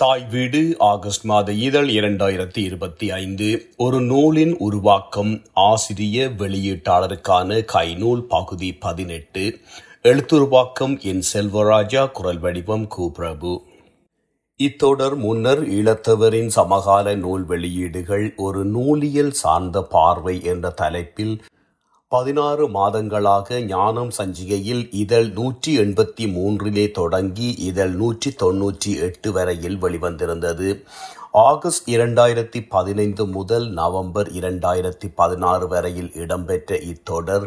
தாய் வீடு ஆகஸ்ட் மாத இதழ் 2025. ஒரு நூலின் உருவாக்கம் ஆசிரிய வெளியீட்டாளருக்கான கைநூல் பகுதி 18. எழுத்துருவாக்கம் என் செல்வராஜா. குரல் வடிவம் கு பிரபு. இத்தொடர் முன்னர் ஈழத்தவரின் சமகால நூல் வெளியீடுகள் ஒரு நூலியல் சார்ந்த பார்வை என்ற தலைப்பில் 16 மாதங்களாக ஞானம் சஞ்சிகையில் இதழ் 183 தொடங்கி இதழ் 198 வரையில் வெளிவந்திருந்தது. ஆகஸ்ட் 2015 முதல் நவம்பர் 2016 வரையில் இடம்பெற்ற இத்தொடர்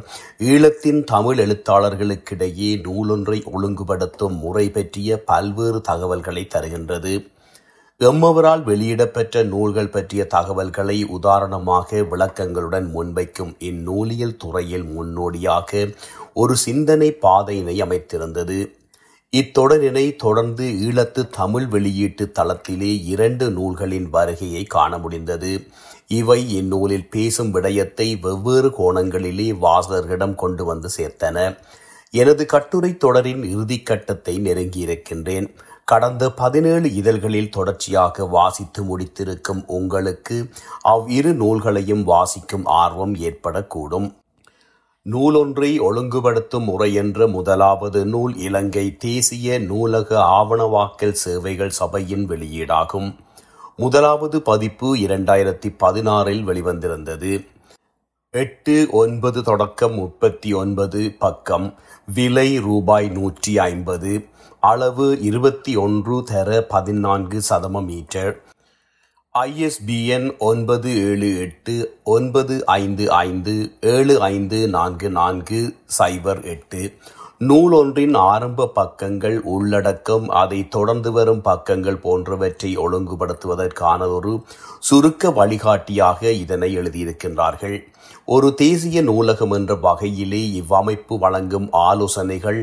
ஈழத்தின் தமிழ் எழுத்தாளர்களுக்கிடையே நூலொன்றை ஒழுங்குபடுத்தும் முறை பற்றிய பல்வேறு தகவல்களை தருகின்றது. எம்மவரால் வெளியிடப்பெற்ற நூல்கள் பற்றிய தகவல்களை உதாரணமாக விளக்கங்களுடன் முன்வைக்கும் இந்நூலியல் துறையில் முன்னோடியாக ஒரு சிந்தனை பாதையினை அமைத்திருந்தது. இத்தொடரினை தொடர்ந்து ஈழத்து தமிழ் வெளியீட்டு தளத்திலே 2 நூல்களின் வருகையை காண முடிந்தது. இவை இந்நூலில் பேசும் விடயத்தை வெவ்வேறு கோணங்களிலே வாசகர்களிடம் கொண்டு வந்து சேர்த்தன. எனது கட்டுரை தொடரின் இறுதிக்கட்டத்தை நெருங்கியிருக்கின்றேன். கடந்த 17 இதழ்களில் தொடர்ச்சியாக வாசித்து முடித்திருக்கும் உங்களுக்கு அவ்விரு நூல்களையும் வாசிக்கும் ஆர்வம் ஏற்படக்கூடும். நூலொன்றை ஒழுங்குபடுத்தும் முறை என்ற முதலாவது நூல் இலங்கை தேசிய நூலக ஆவணவாக்கல் சேவைகள் சபையின் வெளியீடாகும். முதலாவது பதிப்பு 2016 வெளிவந்திருந்தது. 8, 9 தொடக்கம் 39 பக்கம். விலை ரூபாய் 150. அளவு 21 தர 14 சதம மீட்டர். ISBN 978-955-7544-08. நூலொன்றின் ஆரம்ப பக்கங்கள், உள்ளடக்கம், அதை தொடர்ந்து வரும் பக்கங்கள் போன்றவற்றை ஒழுங்குபடுத்துவதற்கான ஒரு சுருக்க வழிகாட்டியாக இதனை எழுதியிருக்கின்றார்கள். ஒரு தேசிய நூலகம் என்ற வகையிலே இவ்வமைப்பு வழங்கும் ஆலோசனைகள்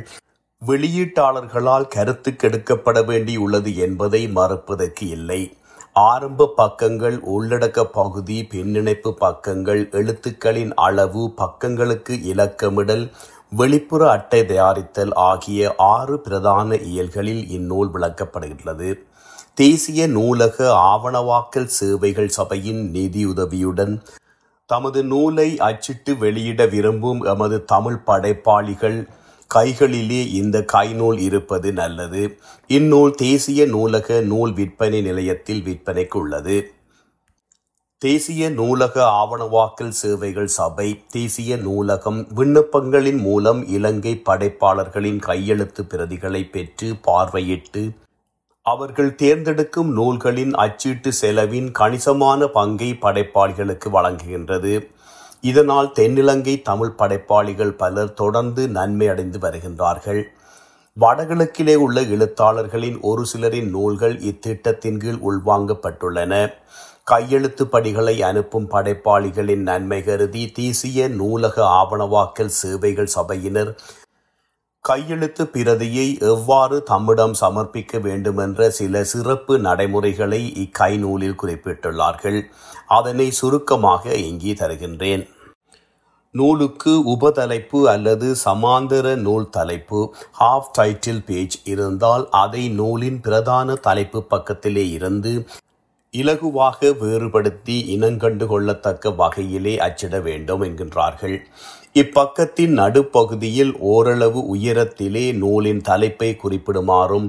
வெளியீட்டாளர்களால் கருத்துக்கெடுக்கப்பட வேண்டியுள்ளது என்பதை மறுப்பதற்கு இல்லை. ஆரம்ப பக்கங்கள், உள்ளடக்க பகுதி, பின்னிணைப்பு பக்கங்கள், எழுத்துக்களின் அளவு, பக்கங்களுக்கு இலக்கமிடல், வெளிப்புற அட்டை தயாரித்தல் ஆகிய 6 பிரதான இயல்களில் இந்நூல் விளக்கப்படுகிறது. தேசிய நூலக ஆவணவாக்கல் சேவைகள் சபையின் நிதியுதவியுடன் தமது நூலை அச்சிட்டு வெளியிட விரும்பும் எமது தமிழ் படைப்பாளிகள் கைகளிலே இந்த கைநூல் இருப்பது நல்லது. இந்நூல் தேசிய நூலக நூல் விற்பனை நிலையத்தில் விற்பனைக்கு உள்ளது. தேசிய நூலக ஆவணவாக்கல் சேவைகள் சபை, தேசிய நூலகம் விண்ணப்பங்களின் மூலம் இலங்கை படைப்பாளர்களின் கையெழுத்து பிரதிகளை பெற்று பார்வையிட்டு அவர்கள் தேர்ந்தெடுக்கும் நூல்களின் அச்சீட்டு செலவின் கணிசமான பங்கை படைப்பாளிகளுக்கு வழங்குகின்றது. இதனால் தென்னிலங்கை தமிழ் படைப்பாளிகள் பலர் தொடர்ந்து நன்மை அடைந்து வருகின்றார்கள். வடகிழக்கிலே உள்ள எழுத்தாளர்களின் ஒரு சிலரின் நூல்கள் இத்திட்டத்தின் கீழ் உள்வாங்கப்பட்டுள்ளன. கையெழுத்து படிகளை அனுப்பும் படைப்பாளிகளின் நன்மை கருதி தேசிய நூலக ஆவணவாக்கல் சேவைகள் சபையினர் கையெழுத்து பிரதியை எவ்வாறு தம்மிடம் சமர்ப்பிக்க வேண்டுமென்ற சில சிறப்பு நடைமுறைகளை இக்கைநூலில் குறிப்பிட்டுள்ளார்கள். அதனை சுருக்கமாக இங்கே தருகின்றேன். நூலுக்கு உபதலைப்பு அல்லது சமாந்தர நூல் தலைப்பு, ஹாஃப் டைட்டில் பேஜ் இருந்தால் அதை நூலின் பிரதான தலைப்பு பக்கத்திலே இருந்து இலகுவாக வேறுபடுத்தி இனங்கண்டு கொள்ளத்தக்க வகையிலே அச்சிட வேண்டும் என்கின்றார்கள். இப்பக்கத்தின் நடுப்பகுதியில் ஓரளவு உயரத்திலே நூலின் தலைப்பை குறிப்பிடுமாறும்,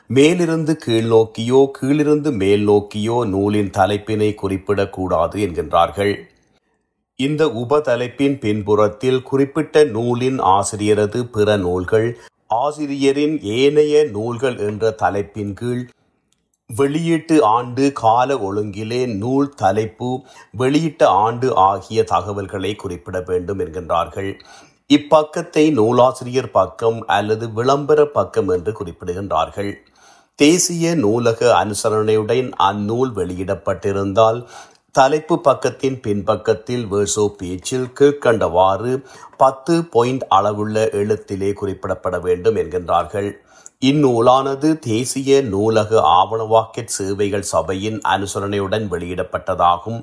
மேலிருந்து கீழ் நோக்கியோ கீழிருந்து மேல் நோக்கியோ நூலின் தலைப்பினை குறிப்பிடக்கூடாது என்கின்றார்கள். இந்த உபதலைப்பின் பின்புறத்தில் குறிப்பிட்ட நூலின் ஆசிரியரது பிற நூல்கள், ஆசிரியரின் ஏனைய நூல்கள் என்ற தலைப்பின் கீழ் வெளியீட்டு ஆண்டு, கால ஒழுங்கிலே நூல் தலைப்பு, வெளியிட்ட ஆண்டு ஆகிய தகவல்களை குறிப்பிட வேண்டும் என்கின்றார்கள். இப்பக்கத்தை நூலாசிரியர் பக்கம் அல்லது விளம்பர பக்கம் என்று குறிப்பிடுகின்றார்கள். தேசிய நூலக அனுசரணையுடன் அந்நூல் வெளியிடப்பட்டிருந்தால் தலைப்பு பக்கத்தின் பின்பக்கத்தில் வேர்சோ பேச்சில் கீழ்கண்டவாறு 10 பாயிண்ட் அளவுள்ள எழுத்திலே குறிப்பிடப்பட வேண்டும் என்கின்றார்கள். இந்நூலானது தேசிய நூலக ஆவணவாக்கல் சேவைகள் சபையின் அனுசரணையுடன் வெளியிடப்பட்டதாகும்.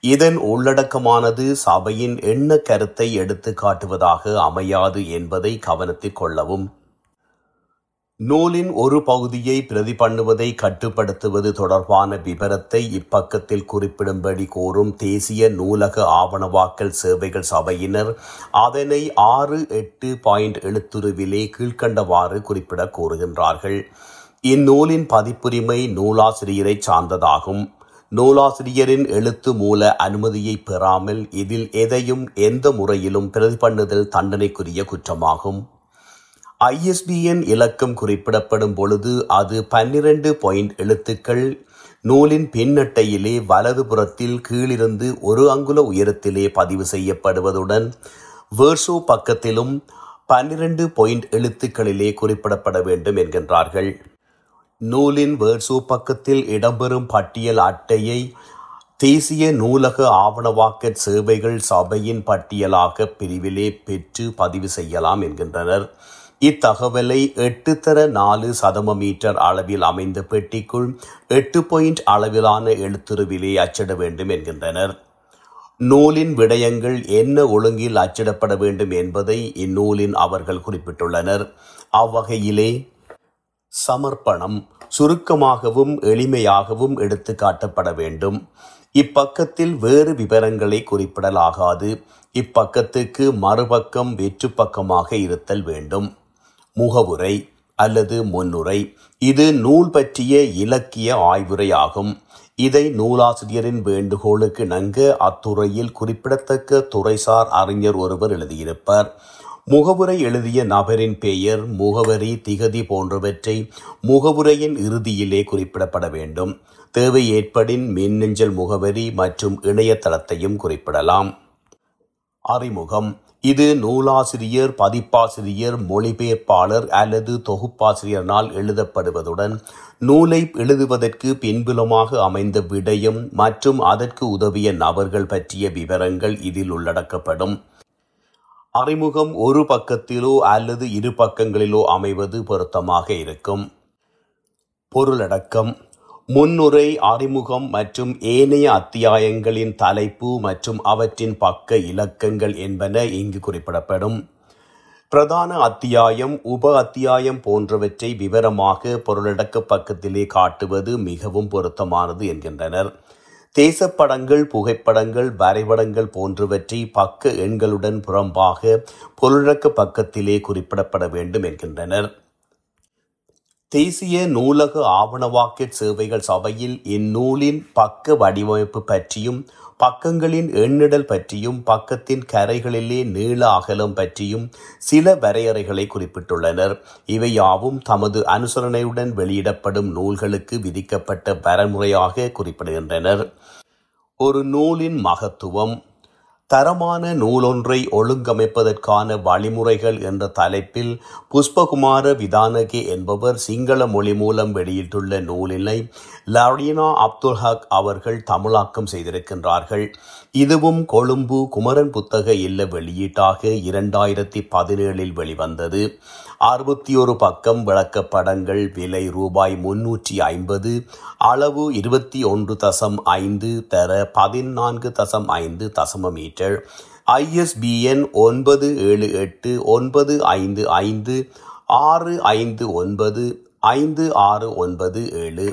இதன் உள்ளடக்கமானது சபையின் எண்ண கருத்தை எடுத்து காட்டுவதாக அமையாது என்பதை கவனத்தில் கொள்ளவும். நூலின் ஒரு பகுதியை பிரதி பண்ணுவதை கட்டுப்படுத்துவது தொடர்பான விபரத்தை இப்பக்கத்தில் குறிப்பிடும்படி கோரும் தேசிய நூலக ஆவணவாக்கல் சேவைகள் சபையினர் அதனை 6.8 எழுத்துருவிலே கீழ்க்கண்டவாறு குறிப்பிட கோருகின்றார்கள். இந்நூலின் பதிப்புரிமை நூலாசிரியரை சார்ந்ததாகும். நூலாசிரியரின் எழுத்து மூல அனுமதியை பெறாமல் இதில் எதையும் எந்த முறையிலும் பிரதி பண்ணுதல் தண்டனைக்குரிய குற்றமாகும். ISBN இலக்கம் குறிப்பிடப்படும் பொழுது அது 12 எழுத்துக்கள் நூலின் பின்னட்டையிலே வலதுபுறத்தில் கீழிருந்து 1 அங்குல உயரத்திலே பதிவு செய்யப்படுவதுடன் வேர்சோ பக்கத்திலும் 12 எழுத்துக்களிலே குறிப்பிடப்பட வேண்டும் என்கின்றார்கள். நூலின் வேர்சோ பக்கத்தில் இடம்பெறும் பட்டியல் அட்டையை தேசிய நூலக ஆவணவாக்க சேவைகள் சபையின் பட்டியலாக பிரிவிலே பெற்று பதிவு செய்யலாம் என்கின்றனர். இத்தகவலை 8x4 சதமீட்டர் அளவில் அமைந்த பெட்டிக்குள் 8 அளவிலான எழுத்துருவிலே அச்சிட வேண்டும் என்கின்றனர். நூலின் விடயங்கள் என்ன ஒழுங்கில் அச்சிடப்பட வேண்டும் என்பதை இந்நூலின் அவர்கள் குறிப்பிட்டுள்ளனர். அவ்வகையிலே சமர்ப்பணம் சுருக்கமாகவும் எளிமையாகவும் எடுத்து காட்டப்பட வேண்டும். இப்பக்கத்தில் வேறு விவரங்களை குறிப்பிடலாகாது. இப்பக்கத்துக்கு மறுபக்கம் வெற்றுப்பக்கமாக இருத்தல் வேண்டும். முகவுரை அல்லது முன்னுரை இது நூல் பற்றிய இலக்கிய ஆய்வுரை ஆகும். இதை நூலாசிரியரின் வேண்டுகோளுக்கு இணங்க அத்துறையில் குறிப்பிடத்தக்க துறைசார் அறிஞர் ஒருவர் எழுதியிருப்பார். முகவுரை எழுதிய நபரின் பெயர், முகவரி, திகதி போன்றவற்றை முகவுரையின் இறுதியிலே குறிப்பிடப்பட வேண்டும். தேவை ஏற்படின் மின்னஞ்சல் முகவரி மற்றும் இணையதளத்தையும் குறிப்பிடலாம். அறிமுகம் இது நூலாசிரியர், பதிப்பாசிரியர், மொழிபெயர்ப்பாளர் அல்லது தொகுப்பாசிரியரால் எழுதப்படுவதுடன் நூலை எழுதுவதற்கு பின்புலமாக அமைந்த விடயம் மற்றும் அதற்கு உதவிய நபர்கள் பற்றிய விவரங்கள் இதில் உள்ளடக்கப்படும். அறிமுகம் ஒரு பக்கத்திலோ அல்லது 2 பக்கங்களிலோ அமைவது பொருத்தமாக இருக்கும். பொருளடக்கம் முன்னுரை, அறிமுகம் மற்றும் ஏனைய அத்தியாயங்களின் தலைப்பு மற்றும் அவற்றின் பக்க இலக்கங்கள் என்பன இங்கு குறிப்பிடப்படும். பிரதான அத்தியாயம், உப அத்தியாயம் போன்றவற்றை விவரமாக பொருளடக்க பக்கத்திலே காட்டுவது மிகவும் பொருத்தமானது என்கின்றனர். தேசப்படங்கள், புகைப்படங்கள், வரைபடங்கள் போன்றவற்றை பக்க எண்களுடன் புறம்பாக பொருளடக்க பக்கத்திலே குறிப்பிடப்பட வேண்டும் என்கின்றனர். தேசிய நூலக ஆவணவாக்க சேவைகள் சபையில் இந்நூலின் பக்க வடிவமைப்பு பற்றியும் பக்கங்களின் எண்ணிடல் பற்றியும் பக்கத்தின் கரைகளிலே நீள அகலம் பற்றியும் சில வரையறைகளை குறிப்பிட்டுள்ளனர். இவை யாவும் தமது அனுசரணையுடன் வெளியிடப்படும் நூல்களுக்கு விதிக்கப்பட்ட வரைமுறையாக குறிப்பிடுகின்றனர். ஒரு நூலின் மகத்துவம். தரமான நூலொன்றை ஒழுங்கமைப்பதற்கான வழிமுறைகள் என்ற தலைப்பில் புஷ்பகுமார விதானகே என்பவர் சிங்கள மொழி மூலம் வெளியிட்டுள்ள நூலினை லரீனா அப்துல்ஹக் அவர்கள் தமிழாக்கம் செய்திருக்கின்றார்கள். இதுவும் கொழும்பு குமரன் புத்தக இல்ல வெளியீட்டாக 2017 வெளிவந்தது. 61 பக்கம், விளக்கப்படங்கள், விலை ரூபாய் 350, அளவு 21.5 தர 14.5 தசமீட்டர். ISBN 97859595695697.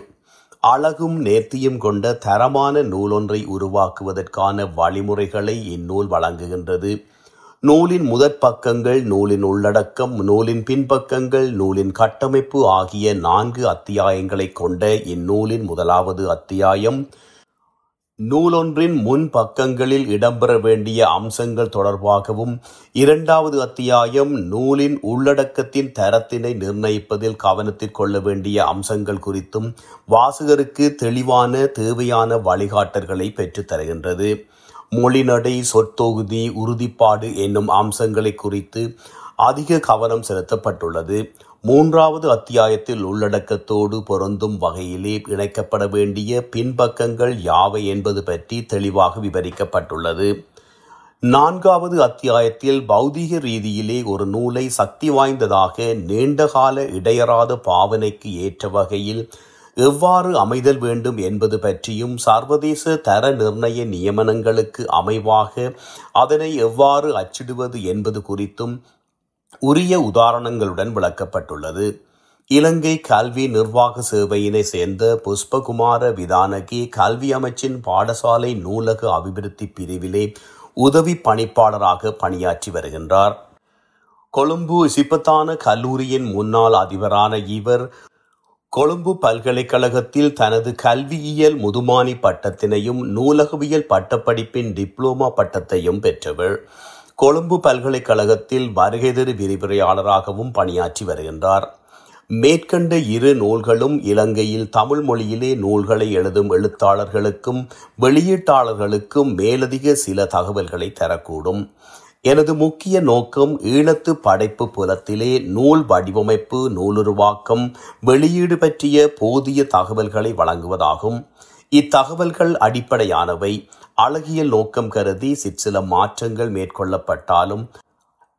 அழகும் நேர்த்தியும் கொண்ட தரமான நூலொன்றை உருவாக்குவதற்கான வழிமுறைகளை இந்நூல் வழங்குகின்றது. நூலின் முதற் பக்கங்கள், நூலின் உள்ளடக்கம், நூலின் பின்பக்கங்கள், நூலின் கட்டமைப்பு ஆகிய 4 அத்தியாயங்களை கொண்ட இந்நூலின் முதலாவது அத்தியாயம் நூலொன்றின் முன் பக்கங்களில் இடம்பெற வேண்டிய அம்சங்கள் தொடர்பாகவும், 2வது அத்தியாயம் நூலின் உள்ளடக்கத்தின் தரத்தினை நிர்ணயிப்பதில் கவனத்தில் கொள்ள வேண்டிய அம்சங்கள் குறித்தும் வாசகருக்கு தெளிவான தேவையான வழிகாட்டல்களை பெற்றுத் தருகின்றது. மொழிநடை, சொற்தொகுதி, உறுதிப்பாடு என்னும் அம்சங்களை குறித்து அதிக கவனம் செலுத்தப்பட்டுள்ளது. 3வது அத்தியாயத்தில் உள்ளடக்கத்தோடு பொருந்தும் வகையிலே இணைக்கப்பட வேண்டிய பின்பக்கங்கள் யாவை என்பது பற்றி தெளிவாக விவரிக்கப்பட்டுள்ளது. 4வது அத்தியாயத்தில் பௌதீக ரீதியிலே ஒரு நூலை சக்தி வாய்ந்ததாக, நீண்டகால இடையறாத பாவனைக்கு ஏற்ற வகையில் எவ்வாறு அமைதல் வேண்டும் என்பது பற்றியும், சர்வதேச தர நிர்ணய நியமனங்களுக்கு அமைவாக அதனை எவ்வாறு அச்சிடுவது என்பது குறித்தும் உரிய உதாரணங்களுடன் விளக்கப்பட்டுள்ளது. இலங்கை கல்வி நிர்வாக சேவையினை சேர்ந்த புஷ்பகுமார விதானகி கல்வி அமைச்சின் பாடசாலை நூலக அபிவிருத்தி பிரிவிலே உதவி பணிப்பாளராக பணியாற்றி வருகின்றார். கொழும்பு இசிப்பத்தான கல்லூரியின் முன்னாள் அதிபரான இவர் கொழும்பு பல்கலைக்கழகத்தில் தனது கல்வியியல் முதுமானி பட்டத்தினையும் நூலகவியல் பட்டப்படிப்பின் டிப்ளோமா பட்டத்தையும் பெற்றவர். கொழும்பு பல்கலைக்கழகத்தில் வருகைதரு விரிவுரையாளராகவும் பணியாற்றி வருகின்றார். மேற்கண்ட இரு நூல்களும் இலங்கையில் தமிழ் மொழியிலே நூல்களை எழுதும் எழுத்தாளர்களுக்கும் வெளியீட்டாளர்களுக்கும் மேலதிக சில தகவல்களை தரக்கூடும். எனது முக்கிய நோக்கம் ஈழத்து படைப்பு புலத்திலே நூல் வடிவமைப்பு, நூலுருவாக்கம், வெளியீடு பற்றிய போதிய தகவல்களை வழங்குவதாகும். இத்தகவல்கள் அடிப்படையானவை. அழகியல் நோக்கம் கருதி சிற்சில மாற்றங்கள் மேற்கொள்ளப்பட்டாலும்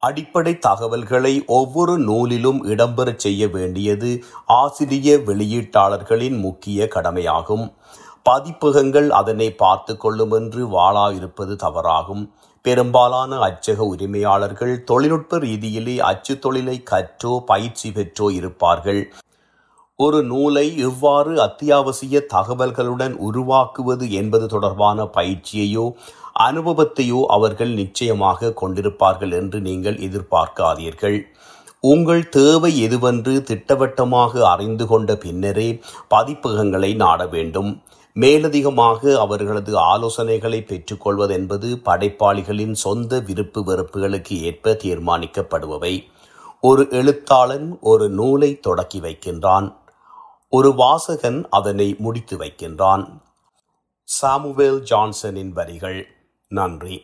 அடிப்படை தகவல்களை ஒவ்வொரு நூலிலும் இடம்பெறச் செய்ய வேண்டியது ஆசிரிய வெளியீட்டாளர்களின் முக்கிய கடமையாகும். பதிப்பகங்கள் அதனை பார்த்து கொள்ளும் என்று வாளா இருப்பது தவறாகும். பெரும்பாலான அச்சக உரிமையாளர்கள் தொழில்நுட்ப ரீதியிலே அச்சு தொழிலை கற்றோ பயிற்சி பெற்றோ இருப்பார்கள். ஒரு நூலை எவ்வாறு அத்தியாவசிய தகவல்களுடன் உருவாக்குவது என்பது தொடர்பான பயிற்சியையோ அனுபவத்தையோ அவர்கள் நிச்சயமாக கொண்டிருப்பார்கள் என்று நீங்கள் எதிர்பார்க்காதீர்கள். உங்கள் தேவை எதுவென்று திட்டவட்டமாக அறிந்து கொண்ட பின்னரே பதிப்பகங்களை நாட வேண்டும். மேலதிகமாக அவர்களது ஆலோசனைகளை பெற்றுக்கொள்வதென்பது படைப்பாளிகளின் சொந்த விருப்பு வெறுப்புகளுக்கு ஏற்ப தீர்மானிக்கப்படுபவை. ஒரு எழுத்தாளன் ஒரு நூலை தொடக்கி வைக்கின்றான், ஒரு வாசகன் அதனை முடித்து வைக்கின்றான். சாமுவேல் ஜான்சனின் வரிகள். நன்றி.